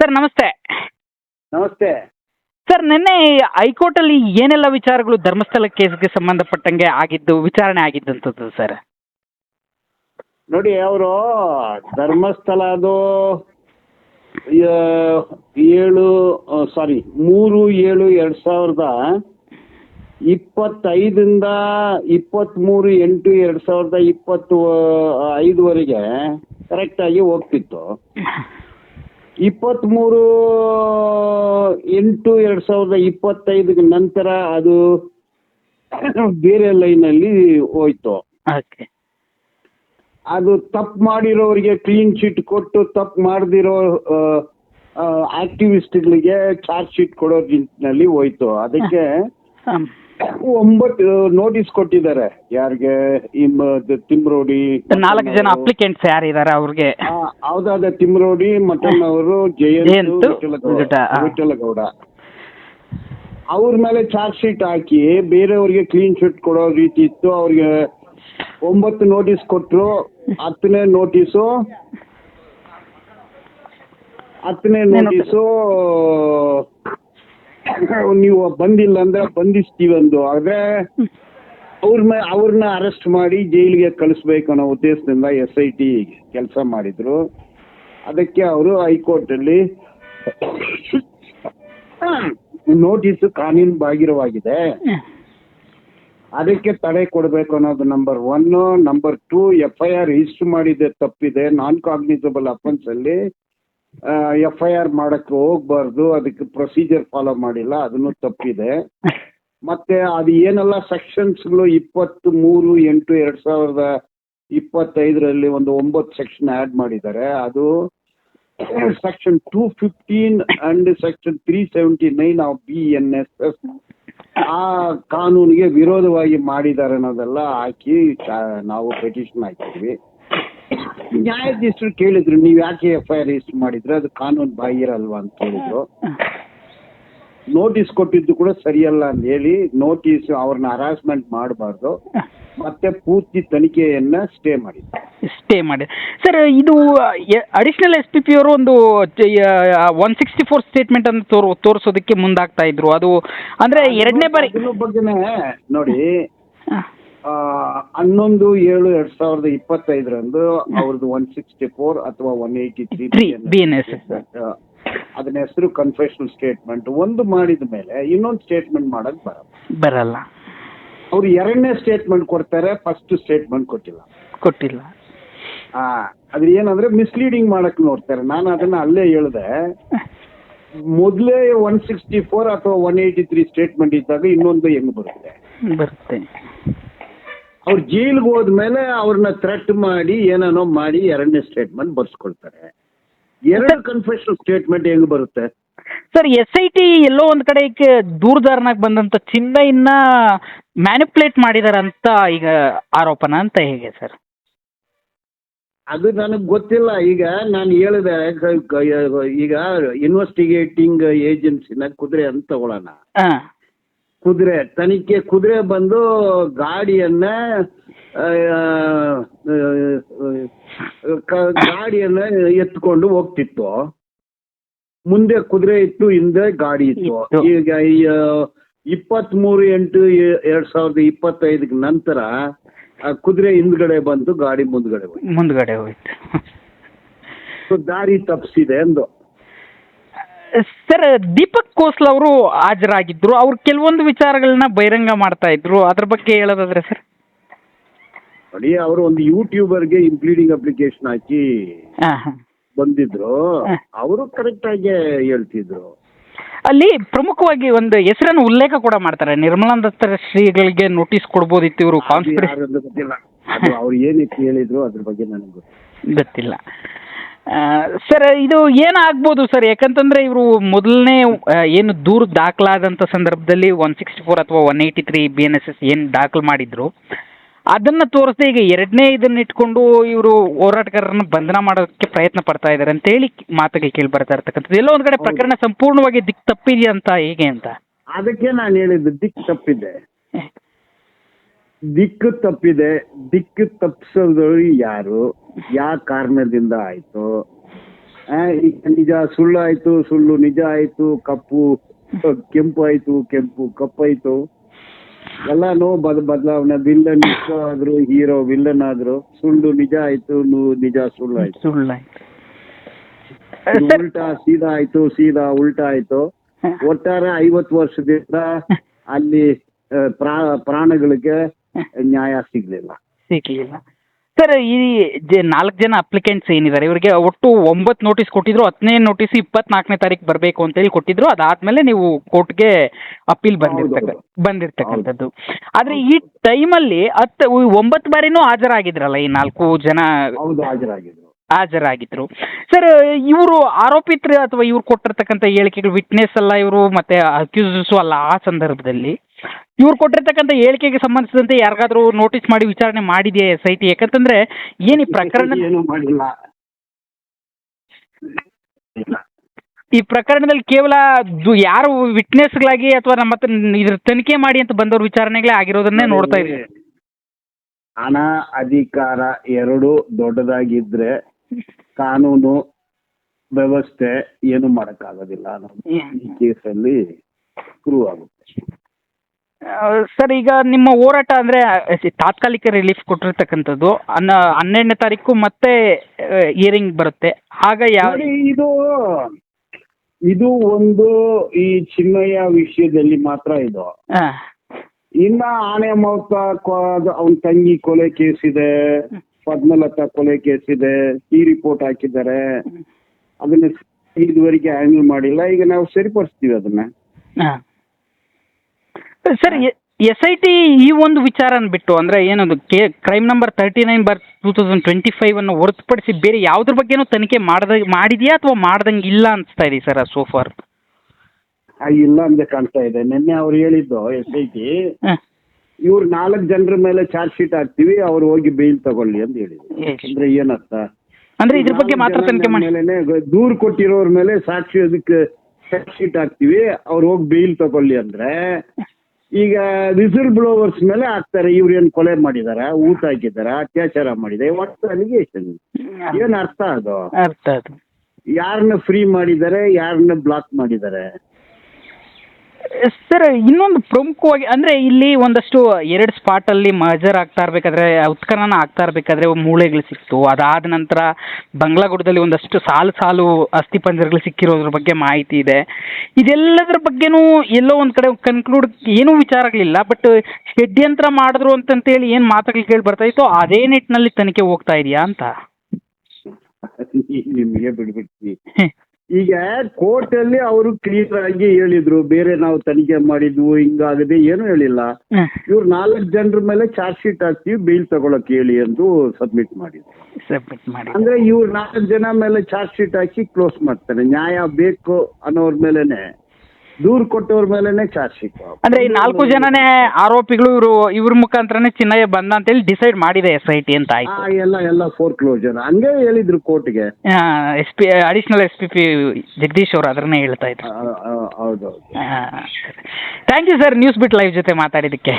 Sir ನಮಸ್ತೆ. ನಮಸ್ತೆ. Sir ನಿನ್ನೆ ಹೈಕೋರ್ಟಲ್ಲಿ ಏನೆಲ್ಲ ವಿಚಾರಗಳು ಧರ್ಮಸ್ಥಳ ಕೇಸ್ಗೆ ಸಂಬಂಧಪಟ್ಟಂಗೆ ಆಗಿದ್ದು ವಿಚಾರಣೆ ಆಗಿದ್ದಂಥದ್ದು ಸರ್? ನೋಡಿ, ಅವರು ಧರ್ಮಸ್ಥಳದು 3/7/2025 23/8/2025 ಕರೆಕ್ಟಾಗಿ ಹೋಗ್ತಿತ್ತು. 23/8/2025 ನಂತರ ಅದು ಬೇರೆ ಲೈನಲ್ಲಿ ಹೋಯ್ತು. ಓಕೆ. ಅದು ತಪ್ಪು ಮಾಡಿರೋರಿಗೆ ಕ್ಲೀನ್ ಚಿಟ್ ಕೊಟ್ಟು ತಪ್ಪು ಮಾಡದಿರೋ ಆಕ್ಟಿವಿಸ್ಟ್ಗಳಿಗೆ ಚಾರ್ಜ್ ಶೀಟ್ ಕೊಡೋ ನಿಟ್ಟಿನಲ್ಲಿ ಹೋಯ್ತು. ಅದಕ್ಕೆ 9 ನೋಟಿಸ್ ಕೊಟ್ಟಿದ್ದಾರೆ. ಯಾರಿಗೆ? ತಿಮ್ರೋಡಿ 4 ಜನ ಅಪ್ಲಿಕೆಂಟ್ಸ್ ಯಾರಿದ್ದಾರೆ ಅವ್ರಿಗೆ? ಹೌದಾದ ತಿಮ್ರೋಡಿ, ಮಟನ್ ಅವರು, ಜಯಂತ್, ವಿಠಲಗೌಡ ಅವ್ರ ಮೇಲೆ ಚಾರ್ಜ್ ಶೀಟ್ ಹಾಕಿ ಬೇರೆಯವ್ರಿಗೆ ಕ್ಲೀನ್ ಚಿಟ್ ಕೊಡೋ ರೀತಿ ಇತ್ತು. ಅವ್ರಿಗೆ 9 ನೋಟಿಸ್ ಕೊಟ್ಟರು. 10ನೇ ನೋಟಿಸು ನೀವು ಬಂದಿಲ್ಲ ಅಂದ್ರೆ ಬಂಧಿಸ್ತೀವಿ ಅಂದು. ಆದ್ರೆ ಅವ್ರನ್ನ ಅರೆಸ್ಟ್ ಮಾಡಿ ಜೈಲಿಗೆ ಕಳಿಸ್ಬೇಕು ಅನ್ನೋ ಉದ್ದೇಶದಿಂದ SIT ಕೆಲಸ ಮಾಡಿದ್ರು. ಅದಕ್ಕೆ ಅವರು ಹೈಕೋರ್ಟಲ್ಲಿ ನೋಟಿಸ್ ಕಾನೂನು ಬಾಹಿರವಾಗಿದೆ, ಅದಕ್ಕೆ ತಡೆ ಕೊಡಬೇಕು ಅನ್ನೋದು ನಂಬರ್ 1. ನಂಬರ್ 2, FIR ರಿಜಿಸ್ಟರ್ ಮಾಡಿದೆ ತಪ್ಪಿದೆ. ನಾನ್ ಕಾಗ್ನಿಸಬಲ್ ಅಫೆನ್ಸ್ ಅಲ್ಲಿ FIR ಮಾಡಕ್ಕೆ ಹೋಗ್ಬಾರ್ದು, ಅದಕ್ಕೆ ಪ್ರೊಸೀಜರ್ ಫಾಲೋ ಮಾಡಿಲ್ಲ, ಅದನ್ನು ತಪ್ಪಿದೆ. ಮತ್ತೆ ಅದು ಏನೆಲ್ಲ ಸೆಕ್ಷನ್ಸ್ಗಳು 23/8/2025 ಒಂದು 9 ಸೆಕ್ಷನ್ ಆ್ಯಡ್ ಮಾಡಿದ್ದಾರೆ. ಅದು section 215 and section 379 of BNSS ಆ ಕಾನೂನಿಗೆ ವಿರೋಧವಾಗಿ ಮಾಡಿದ್ದಾರೆ ಅನ್ನೋದೆಲ್ಲ ಹಾಕಿ ನಾವು ಪೆಟಿಷನ್ ಹಾಕಿದ್ವಿ. ನ್ಯಾಯಾಧೀಶರು ಕೇಳಿದ್ರು, ನೀವು ಯಾಕೆ FIR ರಿಜಿಸ್ಟರ್ ಮಾಡಿದ್ರೆ, ಅದು ಕಾನೂನು ಬಾಹಿರ ಅಲ್ವಾ ಅಂತ ಕೇಳಿದ್ರು. ನೋಟಿಸ್ ಕೊಟ್ಟಿದ್ದು ಕೂಡ ಸರಿಯಲ್ಲ ಅಂತ ಹೇಳಿ ನೋಟಿಸ್ ಅವ್ರನ್ನ ಹರಾಸ್ಮೆಂಟ್ ಮಾಡಬಾರ್ದು, ಮತ್ತೆ ಪೂರ್ತಿ ತನಿಖೆಯನ್ನ ಸ್ಟೇ ಮಾಡಿ ಸರ್. ಇದು ಅಡಿಷನಲ್ SPP ಅವರು ಒಂದು 164 ಸ್ಟೇಟ್ಮೆಂಟ್ ಅನ್ನು ತೋರಿಸೋದಕ್ಕೆ ಮುಂದಾಗ್ತಾ ಇದ್ರು. ಅದು ಅಂದ್ರೆ ಎರಡನೇ ಬಾರಿ ಬಗ್ಗೆನೇ ನೋಡಿ. 11/7/2025 ಅವ್ರದ್ದು 164 ಅಥವಾ 183 BNSS ಅದನ್ನ ಹೆಸರು ಕನ್ಫೆಷನಲ್ ಸ್ಟೇಟ್ಮೆಂಟ್. ಒಂದು ಮಾಡಿದ ಮೇಲೆ ಇನ್ನೊಂದು ಸ್ಟೇಟ್ಮೆಂಟ್ ಮಾಡಕ್ ಬರಲ್ಲ. ಅವ್ರು 2ನೇ ಸ್ಟೇಟ್ಮೆಂಟ್ ಕೊಡ್ತಾರೆ, ಫಸ್ಟ್ ಸ್ಟೇಟ್ಮೆಂಟ್ ಕೊಟ್ಟಿಲ್ಲ. ಅದ್ರ ಏನಂದ್ರೆ ಮಿಸ್ಲೀಡಿಂಗ್ ಮಾಡಕ್ ನೋಡ್ತಾರೆ. ನಾನು ಅದನ್ನ ಅಲ್ಲೇ ಹೇಳ್ದೆ, ಮೊದಲೇ 164 ಅಥವಾ 183 ಸ್ಟೇಟ್ಮೆಂಟ್ ಇದ್ದಾಗ ಇನ್ನೊಂದು ಹೆಂಗ್ ಬರುತ್ತೆ? ಅವ್ರು ಜೈಲ್ಗೆ ಹೋದ್ಮೇಲೆ ಅವ್ರನ್ನ ಥ್ರೆಟ್ ಮಾಡಿ ಏನೇನೋ ಮಾಡಿ 2ನೇ ಸ್ಟೇಟ್ಮೆಂಟ್ ಬರ್ಸ್ಕೊಳ್ತಾರೆ. 2 ಕನ್ಫೆಷನಲ್ ಸ್ಟೇಟ್ಮೆಂಟ್ ಹೆಂಗ್ ಬರುತ್ತೆ ಸರ್? SIT ಎಲ್ಲೋ ಒಂದ್ ಕಡೆ ದೂರದಾರನಾಗ್ ಬಂದಂತ ಚಿನ್ನಯನ್ನ ಮ್ಯಾನಿಪುಲೇಟ್ ಮಾಡಿದಾರಂತ ಈಗ ಆರೋಪನ ಅಂತ ಹೇಗೆ ಸರ್? ಅದು ನನಗೆ ಗೊತ್ತಿಲ್ಲ. ಈಗ ನಾನು ಹೇಳಿದೆ, ಈಗ ಇನ್ವೆಸ್ಟಿಗೇಟಿಂಗ್ ಏಜೆನ್ಸಿನ ಕುದುರೆ ಅಂತ ತಗೊಳ್ಳೋಣ. ಕುದುರೆ ಬಂದು ಗಾಡಿಯನ್ನ ಎತ್ಕೊಂಡು ಹೋಗ್ತಿತ್ತು. ಮುಂದೆ ಕುದುರೆ ಇತ್ತು, ಹಿಂದೆ ಗಾಡಿ ಇತ್ತು. ಈಗ 23/8/2025 ನಂತರ ಕುದುರೆ ಹಿಂದ್ಗಡೆ ಬಂತು, ಗಾಡಿ ಮುಂದ್ಗಡೆ ಹೋಯ್ತು. ದಾರಿ ತಪ್ಪಿಸಿದೆ ಅಂದು. ಸರ್, ದೀಪಕ್ ಕೋಸ್ಲಾ ಅವರು ಹಾಜರಾಗಿದ್ರು. ಅವ್ರು ಕೆಲವೊಂದು ವಿಚಾರಗಳನ್ನ ಬಹಿರಂಗ ಮಾಡ್ತಾ ಇದ್ರು, ಅದ್ರ ಬಗ್ಗೆ ಹೇಳೋದಾದ್ರೆ ಸರ್? ನೋಡಿ, ಅವರು ಒಂದು ಯೂಟ್ಯೂಬರ್ಗೆ ಇಂಪ್ಲೀಡಿಂಗ್ ಅಪ್ಲಿಕೇಶನ್ ಹಾಕಿ ಬಂದಿದ್ರು. ಅವರು ಕರೆಕ್ಟ್ ಆಗಿ ಹೇಳ್ತಿದ್ರು. ಅಲ್ಲಿ ಪ್ರಮುಖವಾಗಿ ಒಂದು ಹೆಸರನ್ನು ಉಲ್ಲೇಖ ಕೂಡ ಮಾಡ್ತಾರೆ, ನಿರ್ಮಲಾನಂದ ಶ್ರೀಗಳಿಗೆ ನೋಟಿಸ್ ಕೊಡ್ಬೋದಿತ್ತು ಇವರು. ಗೊತ್ತಿಲ್ಲ ಅದು ಅವ್ರು ಏನಕ್ಕೆ ಹೇಳಿದ್ರು, ಅದ್ರ ಬಗ್ಗೆ ನನಗೆ ಗೊತ್ತಿಲ್ಲ. ಸರ್, ಇದು ಏನಾಗ್ಬೋದು ಸರ್? ಯಾಕಂತಂದ್ರೆ ಇವರು ಮೊದಲನೇ ಏನು ದೂರು ದಾಖಲಾದಂಥ ಸಂದರ್ಭದಲ್ಲಿ 164 ಅಥವಾ 183 BNSS ಏನು ದಾಖಲು ಮಾಡಿದ್ರು, ಅದನ್ನ ತೋರಿಸದೆ ಈಗ 2ನೇ ಇದನ್ನ ಇಟ್ಕೊಂಡು ಇವರು ಹೋರಾಟಗಾರರನ್ನು ಬಂಧನ ಮಾಡೋದಕ್ಕೆ ಪ್ರಯತ್ನ ಪಡ್ತಾ ಇದ್ದಾರೆ ಅಂತ ಹೇಳಿ ಮಾತುಗಳು ಕೇಳಿ ಬರ್ತಾ ಇರ್ತಕ್ಕಂಥದ್ದು. ಎಲ್ಲೋ ಒಂದ್ ಕಡೆ ಪ್ರಕರಣ ಸಂಪೂರ್ಣವಾಗಿ ದಿಕ್ಕು ತಪ್ಪಿದೆಯಾ ಅಂತ ಹೇಗೆ ಅಂತ? ಅದಕ್ಕೆ ನಾನು ಹೇಳಿದ್ದು, ದಿಕ್ಕು ತಪ್ಪಿದೆ. ದಿಕ್ಕು ತಪ್ಪಿಸೋದು ಯಾರು, ಯಾವ ಕಾರಣದಿಂದ ಆಯ್ತು, ಈಗ ನಿಜ ಸುಳ್ಳು ಆಯ್ತು, ಸುಳ್ಳು ನಿಜ ಆಯ್ತು, ಕೆಂಪು ಆಯ್ತು, ಕೆಂಪು ಕಪ್ಪಾಯ್ತು, ಎಲ್ಲಾನು ಬದಲಾವಣೆ. ವಿಲ್ಲನ್ ಹೀರೋ ಆದ್ರು, ಹೀರೋ ವಿಲ್ಲನ್ ಆದ್ರು, ಸುಳ್ಳು ನಿಜ ಆಯ್ತು, ನಿಜ ಸುಳ್ಳು ಆಯ್ತು. ಸುಳ್ಳಾಯ್ತು. ಉಲ್ಟಾ ಸೀದಾ ಆಯ್ತು, ಸೀದಾ ಉಲ್ಟಾ ಆಯ್ತು. ಒಟ್ಟಾರೆ 50 ವರ್ಷದಿಂದ ಅಲ್ಲಿ ಪ್ರಾಣಗಳಿಗೆ ನ್ಯಾಯ ಸಿಗ್ಲಿಲ್ಲ. ಸರ್, ಈ 4 ಜನ ಅಪ್ಲಿಕೆಂಟ್ಸ್ ಏನಿದ್ದಾರೆ ಇವರಿಗೆ ಒಟ್ಟು 9 ನೋಟಿಸ್ ಕೊಟ್ಟಿದ್ರು. 10ನೇ ನೋಟಿಸ್ 24ನೇ ತಾರೀಕು ಬರಬೇಕು ಅಂತೇಳಿ ಕೊಟ್ಟಿದ್ರು. ಅದಾದ್ಮೇಲೆ ನೀವು ಕೋರ್ಟ್ಗೆ ಅಪೀಲ್ ಬಂದಿರ್ತಕ್ಕಂಥದ್ದು. ಆದ್ರೆ ಈ ಟೈಮಲ್ಲಿ 9 ಬಾರಿನೂ ಹಾಜರಾಗಿದ್ರಲ್ಲ ಈ 4 ಜನ. ಹೌದು, ಹಾಜರಾಗಿದ್ರು. ಸರ್, ಇವರು ಆರೋಪಿತರು ಅಥವಾ ಇವ್ರು ಕೊಟ್ಟಿರ್ತಕ್ಕಂಥ ಹೇಳಿಕೆಗಳು ವಿಟ್ನೆಸ್ ಅಲ್ಲ ಇವರು, ಮತ್ತೆ ಅಕ್ಯೂಸರ್ಸು ಅಲ್ಲ. ಆ ಸಂದರ್ಭದಲ್ಲಿ ಇವ್ರು ಕೊಟ್ಟಿರ್ತಕ್ಕಂಥ ಹೇಳಿಕೆಗೆ ಸಂಬಂಧಿಸಿದಂತೆ ಯಾರಿಗಾದ್ರೂ ನೋಟಿಸ್ ಮಾಡಿ ವಿಚಾರಣೆ ಮಾಡಿದೆಯಾ SIT? ಯಾಕಂತಂದ್ರೆ ಏನು ಈ ಪ್ರಕರಣದಲ್ಲಿ ಕೇವಲ ಯಾರು ವಿಟ್ನೆಸ್ಗಳಾಗಿ ಅಥವಾ ನಮ್ಮ ಇದ್ರ ತನಿಖೆ ಮಾಡಿ ಅಂತ ಬಂದವ್ರ ವಿಚಾರಣೆಗಳೇ ಆಗಿರೋದನ್ನೇ ನೋಡ್ತಾ ಇದ್ದೀವಿ. ಹಣ, ಅಧಿಕಾರ ಎರಡೂ ದೊಡ್ಡದಾಗಿದ್ರೆ ಕಾನೂನು ವ್ಯವಸ್ಥೆ ಏನು ಮಾಡಕ್ಕಾಗೋದಿಲ್ಲ. ಈ ಕೇಸಲ್ಲಿ ಪ್ರೂವ್ ಆಗುತ್ತೆ. ಸರ್, ಈಗ ನಿಮ್ಮ ಹೋರಾಟ ಅಂದ್ರೆ ತಾತ್ಕಾಲಿಕ ರಿಲೀಫ್ ಕೊಟ್ಟಿರ್ತಕ್ಕಂಥದ್ದು 12ನೇ ತಾರೀಕು ಮತ್ತೆ ಹಿಯರಿಂಗ್ ಬರುತ್ತೆ. ಆಗ ಇದು ಒಂದು ಈ ಚಿನ್ಮಯ್ಯ ವಿಷಯದಲ್ಲಿ ಮಾತ್ರ ಇದು. ಇನ್ನ ಆನೆ ಮೌತ, ಅವನ ತಂಗಿ ಕೊಲೆ ಕೇಸ್ ಇದೆ, ಪದ್ಮಲತಾ ಕೊಲೆ ಕೇಸ್ ಇದೆ, ಈ ರಿಪೋರ್ಟ್ ಹಾಕಿದ್ದಾರೆ. ಅದನ್ನ ಇದುವರೆಗೆ ಹ್ಯಾಂಡಲ್ ಮಾಡಿಲ್ಲ. ಈಗ ನಾವು ಸರಿಪಡಿಸ್ತೀವಿ ಅದನ್ನ. ಸರ್, SIT ಈ ಒಂದು ವಿಚಾರನ ಬಿಟ್ಟು ಅಂದ್ರೆ ಏನದು ಕ್ರೈಮ್ ನಂಬರ್ 39/2025 ಅನ್ನು ಹೊರತುಪಡಿಸಿ ಬೇರೆ ಯಾವ್ದ್ರ ಬಗ್ಗೆನೂ ತನಿಖೆ ಮಾಡಿದ್ಯಾ ಅಥವಾ ಮಾಡ್ದಂಗೆ ಇಲ್ಲ ಅನ್ಸ್ತಾ ಇದೆ ಸರ್ ಸೋ ಫಾರ್? ಇಲ್ಲ ಅಂತ ಕಾಣ್ತಾ ಇದೆ. ನಿನ್ನೆ ಅವ್ರು ಹೇಳಿದ್ದು SIT ಇವ್ರು 4 ಜನರ ಮೇಲೆ ಚಾರ್ಜ್ ಶೀಟ್ ಹಾಕ್ತಿವಿ, ಅವ್ರು ಹೋಗಿ ಬೇಲ್ ತಗೊಳ್ಳಿ ಅಂತ ಹೇಳಿದ್ರು. ಅಂದ್ರೆ ಏನರ್ಥ? ಅಂದ್ರೆ ಇದ್ರ ಬಗ್ಗೆ ಮಾತ್ರ ತನಿಖೆ ಮಾಡಿ ದೂರು ಕೊಟ್ಟಿರೋರ್ ಮೇಲೆ ಸಾಕ್ಷಿ ಅದಕ್ಕೆ ಚಾರ್ಜ್ ಶೀಟ್ ಹಾಕ್ತಿವಿ, ಅವ್ರು ಹೋಗಿ ಬೇಲ್ ತಗೊಳ್ಳಿ ಅಂದ್ರೆ ಈಗ ವಿಸಿಲ್ ಬ್ಲೋವರ್ಸ್ ಮೇಲೆ ಹಾಕ್ತಾರೆ. ಇವ್ರು ಏನ್ ಕೊಲೆ ಮಾಡಿದಾರ, ಊಟ ಹಾಕಿದಾರ, ಅತ್ಯಾಚಾರ ಮಾಡಿದೆ, ವಾಟ್ ಅಲಿಗೇಷನ್? ಏನ್ ಅರ್ಥ ಅದು? ಯಾರನ್ನ ಫ್ರೀ ಮಾಡಿದ್ದಾರೆ, ಯಾರನ್ನ ಬ್ಲಾಕ್ ಮಾಡಿದ್ದಾರೆ? ಸರ್, ಇನ್ನೊಂದು ಪ್ರಮುಖವಾಗಿ ಅಂದ್ರೆ ಇಲ್ಲಿ ಒಂದಷ್ಟು 2 ಸ್ಪಾಟಲ್ಲಿ ಮರ್ಜರ್ ಆಗ್ತಾ ಇರ್ಬೇಕಾದ್ರೆ, ಉತ್ಖನನ ಆಗ್ತಾ ಇರ್ಬೇಕಾದ್ರೆ ಮೂಳೆಗಳು ಸಿಕ್ತು. ಅದಾದ ನಂತರ ಬಂಗ್ಲಾಗುಡದಲ್ಲಿ ಒಂದಷ್ಟು ಸಾಲು ಅಸ್ಥಿಪಂಜರಗಳು ಸಿಕ್ಕಿರೋದ್ರ ಬಗ್ಗೆ ಮಾಹಿತಿ ಇದೆ. ಇದೆಲ್ಲದರ ಬಗ್ಗೆನೂ ಎಲ್ಲೋ ಒಂದು ಕಡೆ ಕನ್ಕ್ಲೂಡ್ ಏನೂ ವಿಚಾರಗಳಿಲ್ಲ. ಬಟ್ ಷಡ್ಯಂತ್ರ ಮಾಡಿದ್ರು ಅಂತಂತೇಳಿ ಏನು ಮಾತುಗಳು ಕೇಳಿ ಬರ್ತಾ ಇತ್ತು, ಅದೇ ನಿಟ್ಟಿನಲ್ಲಿ ತನಿಖೆ ಹೋಗ್ತಾ ಇದೆಯಾ ಅಂತ ನಿಮಗೆ ಬಿಡ್ಬಿಡ್ತೀವಿ. ಈಗ ಕೋರ್ಟ್ ಅಲ್ಲಿ ಅವರು ಕ್ಲಿಯರ್ ಆಗಿ ಹೇಳಿದ್ರು, ಬೇರೆ ನಾವು ತನಿಖೆ ಮಾಡಿದ್ವು ಹಿಂಗಾಗದೆ ಏನು ಹೇಳಿಲ್ಲ. ಇವ್ರು 4 ಜನರ ಮೇಲೆ ಚಾರ್ಜ್ ಶೀಟ್ ಹಾಕ್ತಿವಿ, ಬೇಲ್ ತಗೊಳಕ್ ಹೇಳಿ ಎಂದು ಸಬ್ಮಿಟ್ ಮಾಡಿದ್ರು. ಅಂದ್ರೆ ಇವ್ರು 4 ಜನ ಮೇಲೆ ಚಾರ್ಜ್ ಶೀಟ್ ಹಾಕಿ ಕ್ಲೋಸ್ ಮಾಡ್ತಾರೆ. ನ್ಯಾಯ ಬೇಕು ಅನ್ನೋರ್ ಮೇಲೆನೆ, ದೂರು ಕೊಟ್ಟವ್ರ ಮೇಲೆನೆ ಚಾರ್ಜ್ ಶೀಟ್. ಅಂದ್ರೆ ಈ 4 ಜನನೇ ಆರೋಪಿಗಳು ಇವ್ರ ಮುಖಾಂತರನೇ ಚಿನ್ನಯ್ಯ ಬಂದ ಅಂತೇಳಿ ಡಿಸೈಡ್ ಮಾಡಿದೆ SIT ಅಂತ ಆಯ್ತು. ಎಲ್ಲ ಫೋರ್ ಕ್ಲೋಜರ್ ಹಂಗೆ ಹೇಳಿದ್ರು ಕೋರ್ಟ್ಗೆ. ಅಡಿಷನಲ್ SPP ಜಗದೀಶ್ ಅವರು ಅದನ್ನೇ ಹೇಳ್ತಾ ಇದ್ರು. ಹೌದೌದು. Thank you sir, news bit live ಜೊತೆ ಮಾತಾಡಿದ್ದಕ್ಕೆ.